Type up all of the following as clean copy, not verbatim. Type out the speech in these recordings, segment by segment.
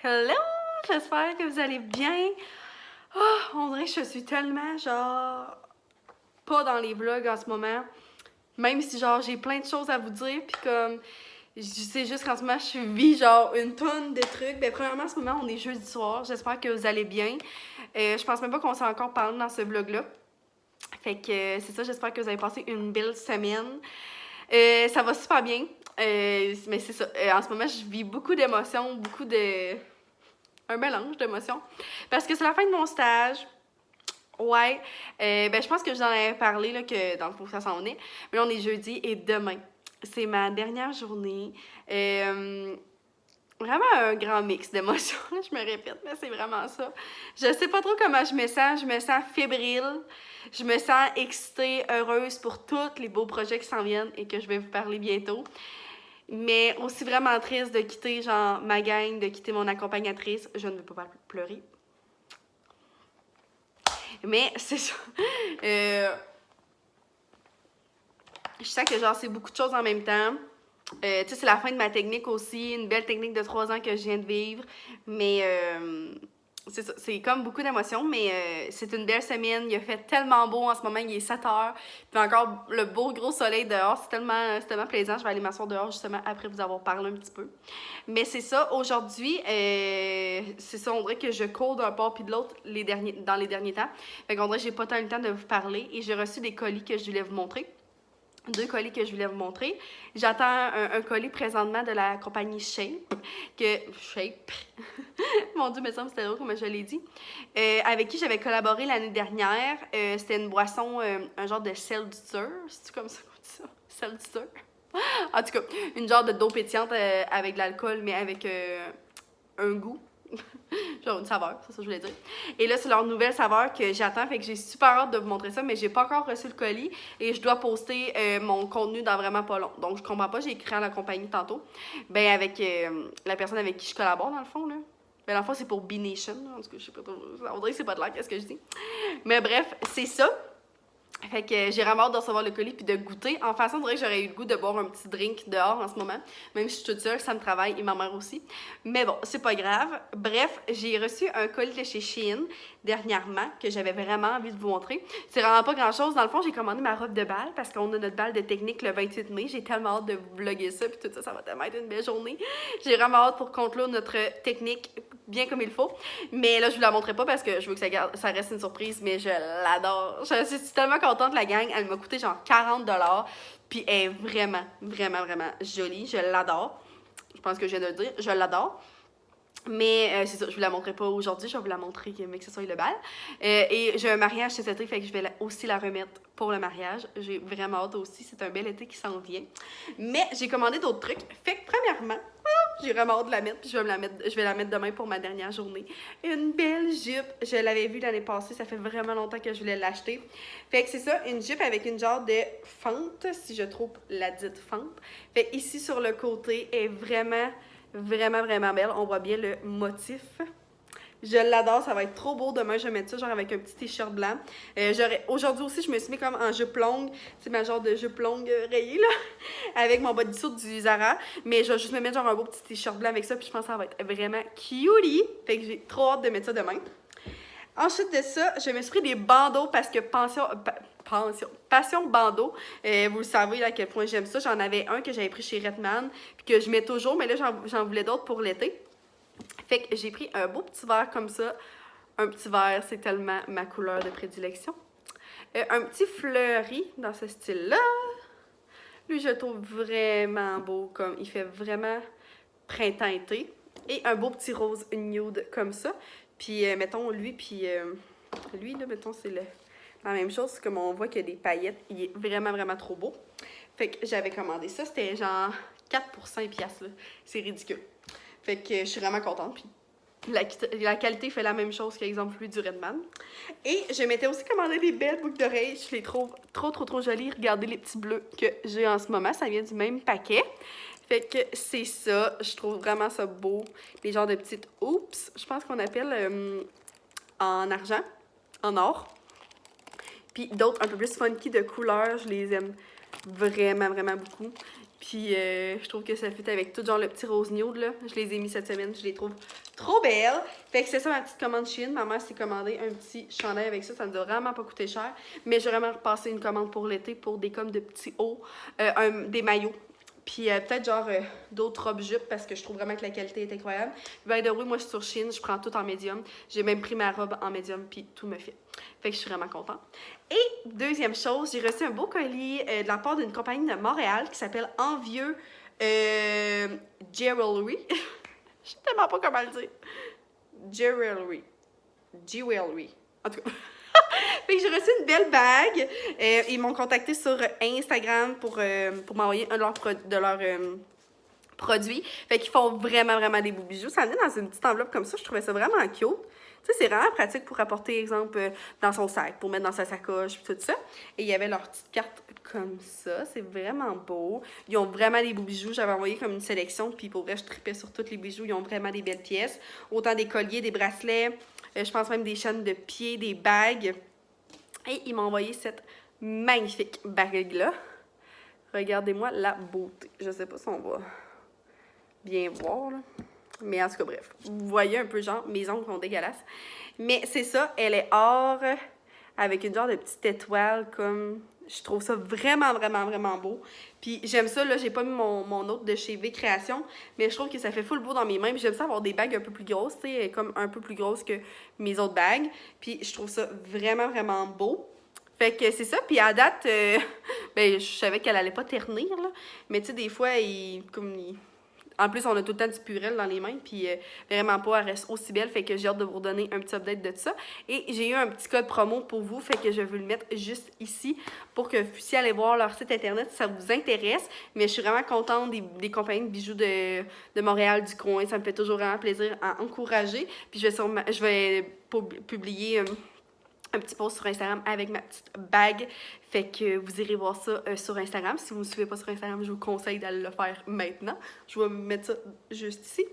Hello! J'espère que vous allez bien. Oh, on dirait que je suis tellement, genre, pas dans les vlogs en ce moment. Même si, genre, j'ai plein de choses à vous dire, puis comme, c'est juste qu'en ce moment, je vis, genre, une tonne de trucs. Ben, premièrement, en ce moment, on est jeudi soir. J'espère que vous allez bien. Je pense même pas qu'on s'est encore parlé dans ce vlog-là. Fait que c'est ça, j'espère que vous avez passé une belle semaine. Ça va super bien. Mais c'est ça. En ce moment, je vis beaucoup d'émotions, beaucoup de... un mélange d'émotions. Parce que c'est la fin de mon stage. Ouais. Ben, je pense que je vous en avais parlé, là, que dans le fond, ça s'en venait. Mais là, on est jeudi et demain, c'est ma dernière journée. Vraiment un grand mix d'émotions, là, je me répète, mais c'est vraiment ça. Je sais pas trop comment je me sens. Je me sens fébrile. Je me sens excitée, heureuse pour tous les beaux projets qui s'en viennent et que je vais vous parler bientôt. Mais aussi vraiment triste de quitter, genre, ma gang, de quitter mon accompagnatrice. Je ne veux pas pleurer. Mais c'est ça. Je sens que, genre, c'est beaucoup de choses en même temps. Tu sais, c'est la fin de ma technique aussi. Une belle technique de 3 ans que je viens de vivre. Mais c'est ça. C'est comme beaucoup d'émotions, mais c'est une belle semaine. Il a fait tellement beau en ce moment. Il est 7 heures. Puis encore le beau gros soleil dehors. C'est tellement plaisant. Je vais aller m'asseoir dehors justement après vous avoir parlé un petit peu. Mais c'est ça. Aujourd'hui, c'est ça. On dirait que je cours d'un part puis de l'autre dans les derniers temps. Fait qu'on dirait que j'ai pas tant eu le temps de vous parler. Et j'ai reçu des colis que je voulais vous montrer. 2 colis que je voulais vous montrer. J'attends un colis présentement de la compagnie Shape. Shape. Mon Dieu, mais ça me c'était drôle comme je l'ai dit. Avec qui j'avais collaboré l'année dernière. C'était une boisson, un genre de seltzer. C'est-tu comme ça qu'on dit ça? Seltzer? En tout cas, une genre d'eau pétillante avec de l'alcool, mais avec un goût. Genre une saveur, c'est ça que je voulais dire. Et là, c'est leur nouvelle saveur que j'attends, fait que j'ai super hâte de vous montrer ça, mais j'ai pas encore reçu le colis et je dois poster mon contenu dans vraiment pas long. Donc, je comprends pas, j'ai écrit à la compagnie tantôt, ben avec la personne avec qui je collabore, dans le fond, là. Ben, dans le fond, c'est pour B-Nation, en tout cas, je sais pas trop, on dirait que c'est pas de l'air, qu'est-ce que je dis. Mais bref, c'est ça. Fait que j'ai vraiment hâte de recevoir le colis puis de goûter. En façon, on dirait que j'aurais eu le goût de boire un petit drink dehors en ce moment. Même si je suis toute seule, ça me travaille et ma mère aussi. Mais bon, c'est pas grave. Bref, j'ai reçu un colis de chez Shein dernièrement que j'avais vraiment envie de vous montrer. C'est vraiment pas grand-chose. Dans le fond, j'ai commandé ma robe de bal parce qu'on a notre bal de technique le 28 mai. J'ai tellement hâte de vous vlogger ça puis tout ça, ça va tellement être une belle journée. J'ai vraiment hâte pour conclure notre technique bien comme il faut. Mais là, je vous la montrerai pas parce que je veux que ça reste une surprise, mais je l'adore. Je suis tellement contente, la gang. Elle m'a coûté genre 40$. Puis elle est vraiment, vraiment, vraiment jolie. Je l'adore. Je pense que je viens de le dire. Je l'adore. Mais c'est ça, je vous la montrerai pas aujourd'hui, je vais vous la montrer, mais que ce soit le bal. Et j'ai un mariage cet été, fait que je vais aussi la remettre pour le mariage. J'ai vraiment hâte aussi, c'est un bel été qui s'en vient. Mais j'ai commandé d'autres trucs. Fait que premièrement, j'ai vraiment hâte de la mettre, puis je vais la mettre demain pour ma dernière journée. Une belle jupe, je l'avais vue l'année passée, ça fait vraiment longtemps que je voulais l'acheter. Fait que c'est ça, une jupe avec une genre de fente, si je trouve la dite fente. Fait que ici sur le côté est vraiment belle. On voit bien le motif. Je l'adore, ça va être trop beau. Demain, je vais mettre ça genre avec un petit t-shirt blanc. Aujourd'hui aussi, je me suis mis comme en jupe longue. C'est ma genre de jupe longue rayée, là. Avec mon bodysuit du Zara. Mais je vais juste me mettre genre un beau petit t-shirt blanc avec ça. Puis je pense que ça va être vraiment cutie. Fait que j'ai trop hâte de mettre ça demain. Ensuite de ça, je me suis pris des bandeaux parce que Passion bandeau. Vous le savez à quel point j'aime ça. J'en avais un que j'avais pris chez Redman, puis que je mets toujours, mais là, j'en voulais d'autres pour l'été. Fait que j'ai pris un beau petit verre comme ça. Un petit verre, c'est tellement ma couleur de prédilection. Un petit fleuri dans ce style-là. Lui, je le trouve vraiment beau, comme il fait vraiment printemps-été. Et un beau petit rose nude comme ça. Puis, mettons, lui, là, mettons, c'est la même chose. Comme on voit qu'il y a des paillettes. Il est vraiment, vraiment trop beau. Fait que j'avais commandé ça. C'était genre 4 pour 5$, là. C'est ridicule. Fait que je suis vraiment contente. Puis, la qualité fait la même chose qu'exemple lui du Redman. Et je m'étais aussi commandé des belles boucles d'oreilles. Je les trouve trop jolies. Regardez les petits bleus que j'ai en ce moment. Ça vient du même paquet. Fait que c'est ça. Je trouve vraiment ça beau. Les genres de petites hoops, je pense qu'on appelle en argent, en or. Puis d'autres un peu plus funky de couleurs. Je les aime vraiment beaucoup. Puis je trouve que ça fit avec tout, genre le petit rose nude, là. Je les ai mis cette semaine, je les trouve trop belles. Fait que c'est ça ma petite commande Shein. Ma mère s'est commandé un petit chandail avec ça, ça ne doit vraiment pas coûter cher. Mais j'ai vraiment repassé une commande pour l'été pour des comme de petits hauts, des maillots. Puis peut-être genre d'autres robes jupes parce que je trouve vraiment que la qualité est incroyable. By the way, moi je suis sur Shein, je prends tout en médium. J'ai même pris ma robe en médium puis tout me fait. Fait que je suis vraiment contente. Et deuxième chose, j'ai reçu un beau colis de la part d'une compagnie de Montréal qui s'appelle Envieux Jewelry. Je sais tellement pas comment le dire. Jewelry. Jewelry. En tout cas. Fait que j'ai reçu une belle bague. Ils m'ont contacté sur Instagram pour m'envoyer un de leurs produits. Fait qu'ils font vraiment, vraiment des beaux bijoux. Ça venait dans une petite enveloppe comme ça. Je trouvais ça vraiment cute. Tu sais, c'est vraiment pratique pour apporter, exemple, dans son sac, pour mettre dans sa sacoche, puis tout ça. Et il y avait leur petite carte comme ça. C'est vraiment beau. Ils ont vraiment des beaux bijoux. J'avais envoyé comme une sélection, puis pour vrai, je tripais sur tous les bijoux. Ils ont vraiment des belles pièces. Autant des colliers, des bracelets, je pense même des chaînes de pieds, des bagues. Et ils m'ont envoyé cette magnifique bague-là. Regardez-moi la beauté. Je sais pas si on va bien voir, là. Mais en tout cas, bref. Vous voyez un peu, genre, mes ongles sont dégueulasses. Mais c'est ça, elle est or avec une genre de petite étoile comme... Je trouve ça vraiment, vraiment, vraiment beau. Puis j'aime ça, là, j'ai pas mis mon autre de chez V Création, mais je trouve que ça fait full beau dans mes mains. Puis j'aime ça avoir des bagues un peu plus grosses, tu sais, comme un peu plus grosses que mes autres bagues. Puis je trouve ça vraiment, vraiment beau. Fait que c'est ça. Puis à date, ben, je savais qu'elle allait pas ternir, là. Mais tu sais, des fois, en plus, on a tout le temps du purel dans les mains, puis vraiment pas, elle reste aussi belle, fait que j'ai hâte de vous redonner un petit update de ça. Et j'ai eu un petit code promo pour vous, fait que je vais vous le mettre juste ici pour que vous puissiez aller voir leur site internet si ça vous intéresse. Mais je suis vraiment contente des compagnies de bijoux de Montréal, du coin, ça me fait toujours vraiment plaisir à encourager. Puis je vais publier... un petit post sur Instagram avec ma petite bague. Fait que vous irez voir ça sur Instagram. Si vous ne me suivez pas sur Instagram, je vous conseille d'aller le faire maintenant. Je vais mettre ça juste ici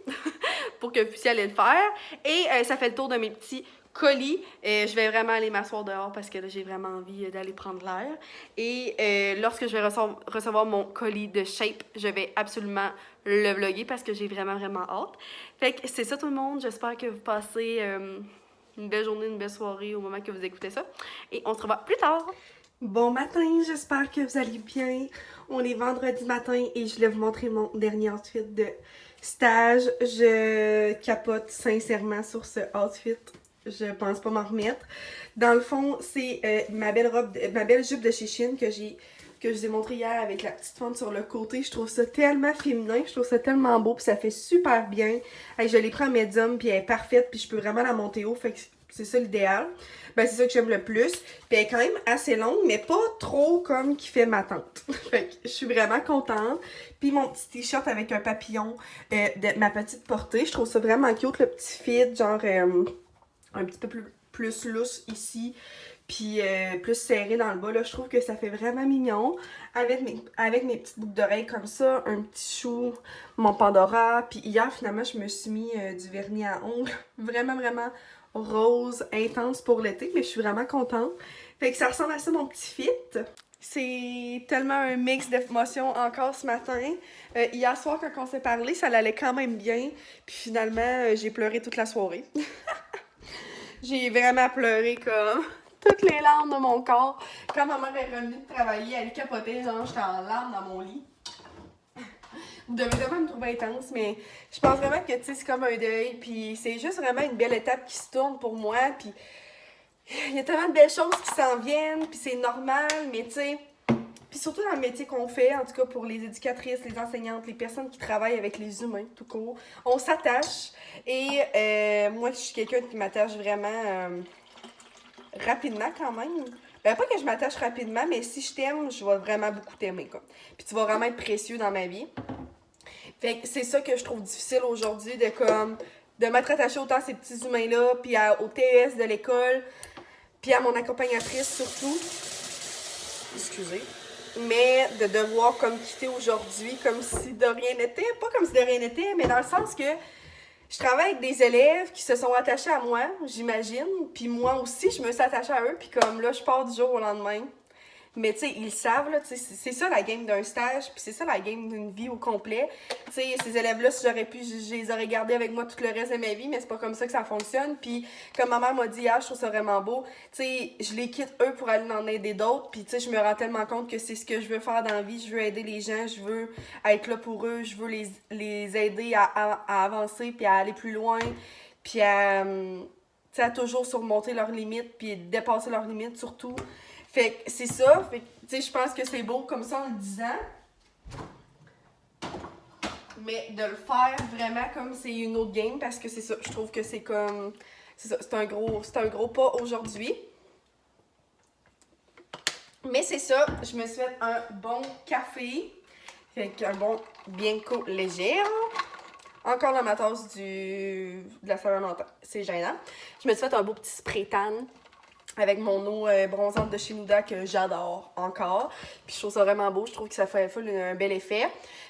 pour que vous puissiez aller le faire. Et ça fait le tour de mes petits colis. Je vais vraiment aller m'asseoir dehors parce que là, j'ai vraiment envie d'aller prendre l'air. Et lorsque je vais recevoir mon colis de Shape, je vais absolument le vlogger parce que j'ai vraiment, vraiment hâte. Fait que c'est ça tout le monde. J'espère que vous passez... une belle journée, une belle soirée au moment que vous écoutez ça. Et on se revoit plus tard. Bon matin, j'espère que vous allez bien. On est vendredi matin et je voulais vous montrer mon dernier outfit de stage. Je capote sincèrement sur ce outfit. Je pense pas m'en remettre. Dans le fond, c'est ma belle jupe de chez Shein que je vous ai montré hier avec la petite fente sur le côté. Je trouve ça tellement féminin, je trouve ça tellement beau, puis ça fait super bien. Hey, je l'ai pris en médium, puis elle est parfaite, puis je peux vraiment la monter haut, fait que c'est ça l'idéal. Ben, c'est ça que j'aime le plus. Puis elle est quand même assez longue, mais pas trop comme qui fait ma tante. Fait que je suis vraiment contente. Puis mon petit t-shirt avec un papillon de ma petite portée. Je trouve ça vraiment cute, le petit fit, genre un petit peu plus lousse ici. Puis plus serré dans le bas, là, je trouve que ça fait vraiment mignon. Avec mes petites boucles d'oreilles comme ça, un petit chou, mon Pandora. Puis hier, finalement, je me suis mis du vernis à ongles. Vraiment, vraiment rose, intense pour l'été. Mais je suis vraiment contente. Fait que ça ressemble à ça, mon petit fit. C'est tellement un mix d'émotions encore ce matin. Hier soir, quand on s'est parlé, ça allait quand même bien. Puis finalement, j'ai pleuré toute la soirée. J'ai vraiment pleuré comme... toutes les larmes de mon corps. Quand ma mère est revenue de travailler, elle capotait, genre j'étais en larmes dans mon lit. Vous devez vraiment me trouver intense, mais je pense vraiment que tu sais, c'est comme un deuil, puis c'est juste vraiment une belle étape qui se tourne pour moi, puis il y a tellement de belles choses qui s'en viennent, puis c'est normal, mais tu sais, puis surtout dans le métier qu'on fait, en tout cas pour les éducatrices, les enseignantes, les personnes qui travaillent avec les humains, tout court, on s'attache, et moi je suis quelqu'un qui m'attache vraiment... rapidement quand même. Ben, pas que je m'attache rapidement, mais si je t'aime, je vais vraiment beaucoup t'aimer, quoi. Puis tu vas vraiment être précieux dans ma vie. Fait que c'est ça que je trouve difficile aujourd'hui, de m'être attachée autant à ces petits humains-là, puis au TS de l'école, puis à mon accompagnatrice surtout. Excusez. Mais de devoir comme quitter aujourd'hui comme si de rien n'était. Pas comme si de rien n'était, mais dans le sens que je travaille avec des élèves qui se sont attachés à moi, j'imagine. Puis moi aussi, je me suis attachée à eux. Puis comme là, je pars du jour au lendemain. Mais tu sais, ils savent, là, tu sais, c'est ça la game d'un stage, puis c'est ça la game d'une vie au complet. Tu sais, ces élèves-là, si j'aurais pu, je les aurais gardés avec moi tout le reste de ma vie, mais c'est pas comme ça que ça fonctionne. Puis comme ma mère m'a dit, ah, je trouve ça vraiment beau, tu sais, je les quitte eux pour aller en aider d'autres, puis tu sais, je me rends tellement compte que c'est ce que je veux faire dans la vie, je veux aider les gens, je veux être là pour eux, je veux les aider à avancer, puis à aller plus loin, puis à, tu sais, à toujours surmonter leurs limites, puis dépasser leurs limites surtout. Fait que c'est ça. Fait que, tu sais, je pense que c'est beau comme ça en le disant. Mais de le faire vraiment comme c'est une autre game parce que c'est ça. Je trouve que c'est comme. C'est ça. C'est un gros pas aujourd'hui. Mais c'est ça. Je me suis fait un bon café. Fait qu'un bon Bianco léger. Encore dans ma tasse de la Saint-Valentin. C'est gênant. Je me suis fait un beau petit spray tan avec mon eau bronzante de chez Nuda que j'adore encore. Puis je trouve ça vraiment beau. Je trouve que ça fait un bel effet.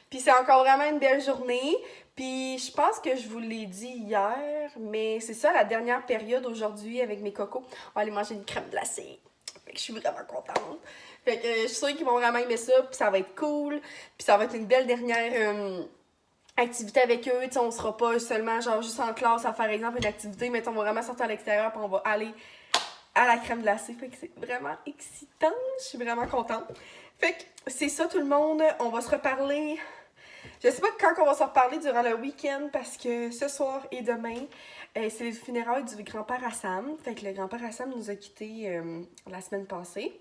Puis c'est encore vraiment une belle journée. Puis je pense que je vous l'ai dit hier, mais c'est ça la dernière période aujourd'hui avec mes cocos. On va aller manger une crème glacée. Fait que je suis vraiment contente. Fait que je suis sûre qu'ils vont vraiment aimer ça. Puis ça va être cool. Puis ça va être une belle dernière activité avec eux. T'sais, on sera pas seulement genre juste en classe à faire exemple une activité, mais on va vraiment sortir à l'extérieur puis on va aller à la crème glacée. Fait que c'est vraiment excitant. Je suis vraiment contente. Fait que c'est ça tout le monde. On va se reparler. Je sais pas quand on va se reparler durant le week-end parce que ce soir et demain, c'est les funérailles du grand-père Assam. Fait que le grand-père Assam nous a quittés la semaine passée.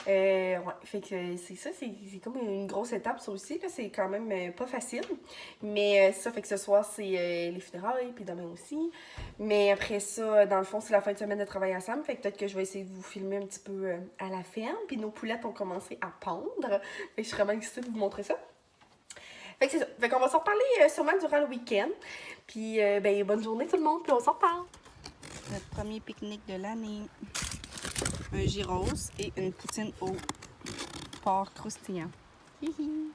Ouais, fait que c'est ça, c'est comme une grosse étape ça aussi, là, c'est quand même pas facile. Mais ça fait que ce soir c'est les funérailles, puis demain aussi. Mais après ça, dans le fond, c'est la fin de semaine de travail ensemble, fait que peut-être que je vais essayer de vous filmer un petit peu à la ferme. Puis nos poulettes ont commencé à pondre, fait que je suis vraiment excitée de vous montrer ça. Fait que c'est ça, fait qu'on va s'en reparler sûrement durant le week-end. Puis ben bonne journée tout le monde, puis on s'en reparle. Notre premier pique-nique de l'année. Un gyros et une poutine au porc croustillant. Hihi.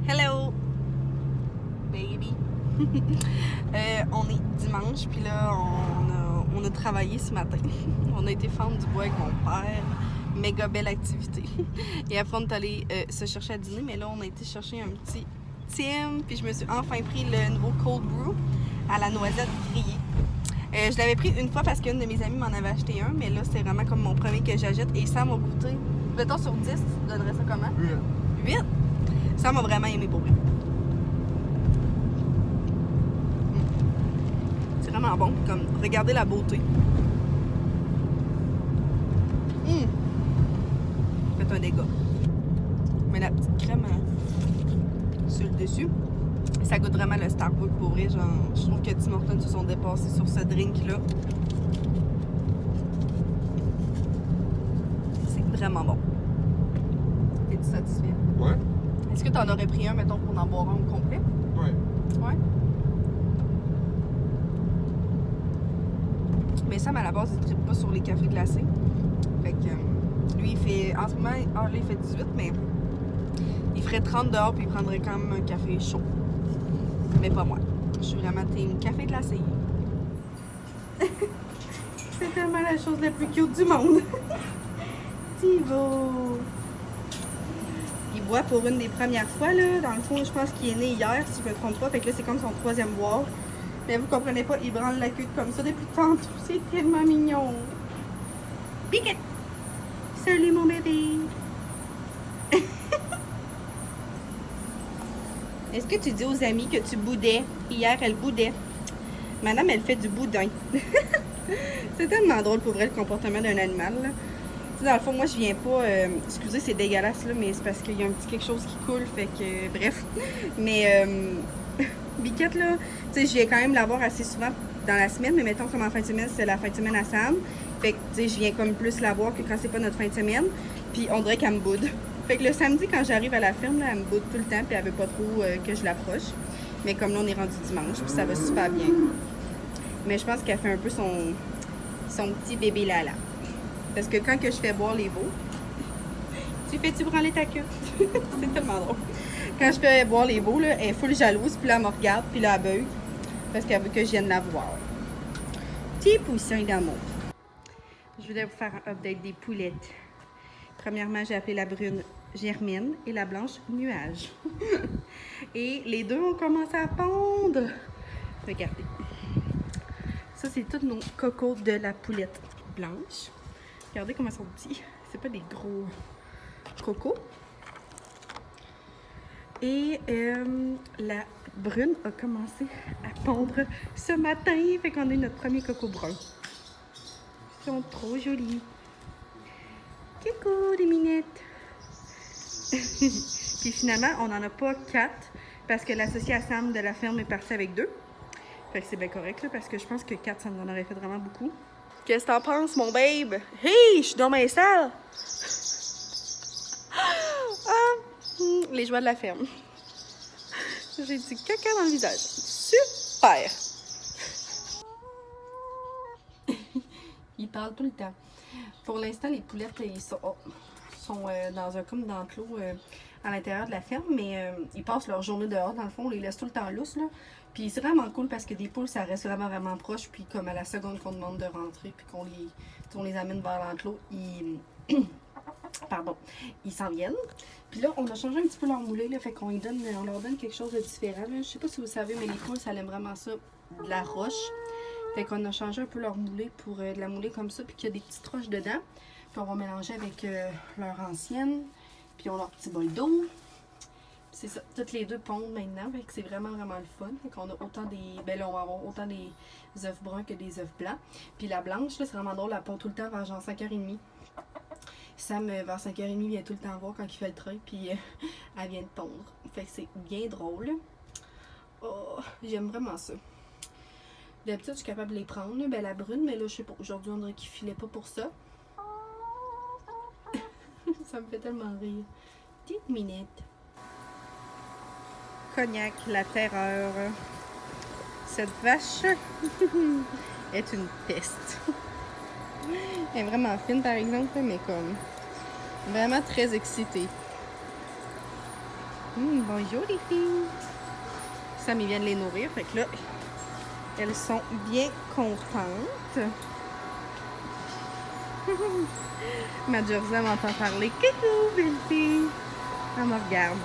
Hello, baby. On est dimanche, puis là, on a travaillé ce matin. On a été fendre du bois avec mon père. Méga belle activité. Et après, on est allé se chercher à dîner, mais là, on a été chercher un petit Tim, puis je me suis enfin pris le nouveau Cold Brew à la noisette grillée. Je l'avais pris une fois parce qu'une de mes amies m'en avait acheté un, mais là, c'est vraiment comme mon premier que j'achète. Et ça m'a goûté. Mettons sur 10, tu donnerais ça comment? 8. 8? Ça m'a vraiment aimé pour vrai. C'est vraiment bon. Comme, regardez la beauté. Faites un dégât. Mais la petite crème sur le dessus, ça goûte vraiment le Starbucks pour vrai. Genre, je trouve que Tim Hortons se sont dépassés sur ce drink-là. C'est vraiment bon. Es-tu satisfait? Ouais. Est-ce que tu en aurais pris un, mettons, pour en boire un au complet? Ouais. Ouais. Mais Sam, à la base, il ne tripe pas sur les cafés glacés. Fait que lui, il fait. En ce moment, là, il fait 18, mais il ferait 30 dehors, puis il prendrait quand même un café chaud. Mais pas moi. Je suis vraiment team café glacé. C'est tellement la chose la plus cute du monde. Thibaut! Il boit pour une des premières fois, là. Dans le fond, je pense qu'il est né hier, si je me trompe pas. Fait que là, c'est comme son 3e boire. Mais vous comprenez pas, il branle la queue comme ça depuis tantôt. C'est tellement mignon. Biquette! Salut mon bébé! Est-ce que tu dis aux amis que tu boudais? Hier, elle boudait. Madame, elle fait du boudin. C'est tellement drôle pour vrai le comportement d'un animal, là. Tu sais, dans le fond, moi, je viens pas... excusez, c'est dégueulasse, là, mais c'est parce qu'il y a un petit quelque chose qui coule, fait que... bref. Mais... Biquette, là, tu sais, je viens quand même la voir assez souvent dans la semaine, mais mettons comme en fin de semaine, c'est la fin de semaine à Sam. Fait que, tu sais, je viens comme plus la voir que quand c'est pas notre fin de semaine. Puis on dirait qu'elle me boude. Fait que le samedi, quand j'arrive à la ferme, là, elle me boude tout le temps, puis elle veut pas trop que je l'approche. Mais comme là, on est rendu dimanche, puis ça va super bien. Mais je pense qu'elle fait un peu son petit bébé Lala. Parce que quand que je fais boire les veaux, tu fais-tu branler ta queue? C'est tellement drôle. Quand je fais boire les veaux, là, elle est full jalouse, puis là, elle me regarde, puis là, elle beugle, parce qu'elle veut que je vienne la voir. Petit poussin d'amour. Je voulais vous faire un update des poulettes. Premièrement, j'ai appelé la brune Germine et la blanche Nuage. Et les deux ont commencé à pondre. Regardez. Ça, c'est tous nos cocos de la poulette blanche. Regardez comment ils sont petits. C'est pas des gros cocos. Et la brune a commencé à pondre ce matin. Fait qu'on a eu notre premier coco brun. Ils sont trop jolis. Coucou les minettes. Puis finalement, on n'en a pas 4 parce que l'associé à Sam de la ferme est parti avec 2. Fait que c'est bien correct là, parce que je pense que 4, ça nous en aurait fait vraiment beaucoup. Qu'est-ce que t'en penses, mon babe? Hey, je suis dans mes salles! Les joies de la ferme. J'ai du caca dans le visage. Super! Il parle tout le temps. Pour l'instant, les poulettes, ils sont dans un comme d'enclos à l'intérieur de la ferme, mais ils passent leur journée dehors, dans le fond, on les laisse tout le temps lousses, là. Puis c'est vraiment cool parce que des poules, ça reste vraiment proche, puis comme à la seconde qu'on demande de rentrer, puis qu'on les amène vers l'enclos, ils s'en viennent. Puis là, on a changé un petit peu leur moulée, là, fait qu'on leur donne quelque chose de différent, là. Je sais pas si vous savez, mais les poules, ça aime vraiment ça, de la roche. Fait qu'on a changé un peu leur moulée pour de la moulée comme ça, puis qu'il y a des petites roches dedans. Puis on va mélanger avec leur ancienne, puis on a leur petit bol d'eau. C'est ça, toutes les deux pondent maintenant, fait que c'est vraiment le fun. Fait qu'on a autant des, ben là on va avoir autant des œufs bruns que des œufs blancs. Puis la blanche, là, c'est vraiment drôle, elle pond tout le temps vers genre 5h30. Sam, vers 5h30, vient tout le temps voir quand il fait le train, puis elle vient de pondre. Fait que c'est bien drôle. Oh, j'aime vraiment ça. D'habitude, je suis capable de les prendre, ben la brune, mais là, je sais pas, aujourd'hui, on dirait qu'il filait pas pour ça. Ça me fait tellement rire. Petite minette. Cognac, la terreur. Cette vache est une peste. Elle est vraiment fine, par exemple, mais comme vraiment très excitée. Bonjour les filles. Sam, il vient de les nourrir, fait que là, elles sont bien contentes. Ma Jersey m'entend parler. Coucou, belle fille. Elle me regarde.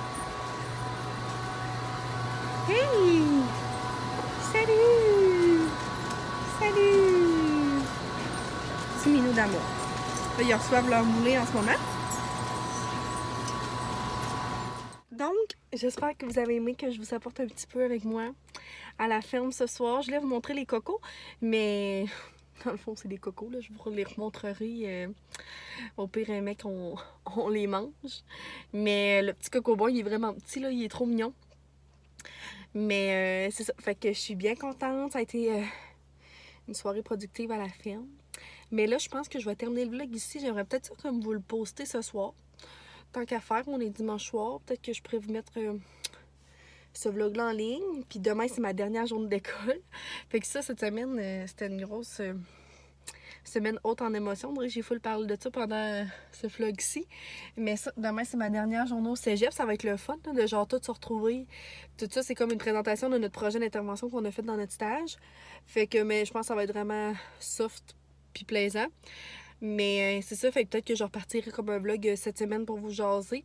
Hey! Salut! Salut! Petit minou d'amour. Là, ils reçoivent leur moulée en ce moment. Donc, j'espère que vous avez aimé que je vous apporte un petit peu avec moi à la ferme ce soir. Je voulais vous montrer les cocos, mais dans le fond, c'est des cocos, là. Je vous les remontrerai. Au pire, un mec, on les mange. Mais le petit coco boy, il est vraiment petit, là. Il est trop mignon. Mais c'est ça. Fait que je suis bien contente. Ça a été une soirée productive à la ferme. Mais là, je pense que je vais terminer le vlog ici. J'aimerais peut-être ça comme vous le poster ce soir. Tant qu'à faire, on est dimanche soir. Peut-être que je pourrais vous mettre ce vlog-là en ligne. Puis demain, c'est ma dernière journée d'école. Fait que ça, cette semaine, c'était une grosse semaine haute en émotions. J'ai full parlé de ça pendant ce vlog-ci. Mais ça, demain, c'est ma dernière journée au cégep. Ça va être le fun, là, de genre tout se retrouver. Tout ça, c'est comme une présentation de notre projet d'intervention qu'on a fait dans notre stage. Fait que, mais je pense que ça va être vraiment soft puis plaisant. Mais c'est ça, fait que peut-être que je repartirai comme un vlog cette semaine pour vous jaser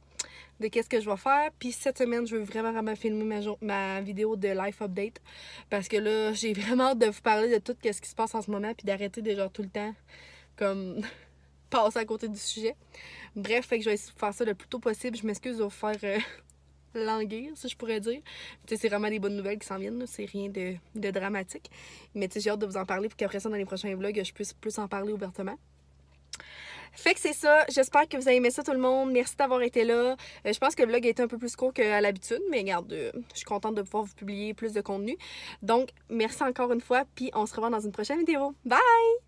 de qu'est-ce que je vais faire. Puis cette semaine, je veux vraiment filmer ma vidéo de life update. Parce que là, j'ai vraiment hâte de vous parler de tout ce qui se passe en ce moment. Puis d'arrêter de genre tout le temps comme passer à côté du sujet. Bref, fait que je vais essayer de faire ça le plus tôt possible. Je m'excuse de vous faire languir, si je pourrais dire. C'est vraiment des bonnes nouvelles qui s'en viennent. C'est rien de dramatique. Mais j'ai hâte de vous en parler pour qu'après ça, dans les prochains vlogs, je puisse plus en parler ouvertement. Fait que c'est ça, j'espère que vous avez aimé ça tout le monde, merci d'avoir été là. Je pense que le vlog a été un peu plus court qu'à l'habitude, mais regarde, je suis contente de pouvoir vous publier plus de contenu. Donc, merci encore une fois, puis on se revoit dans une prochaine vidéo. Bye!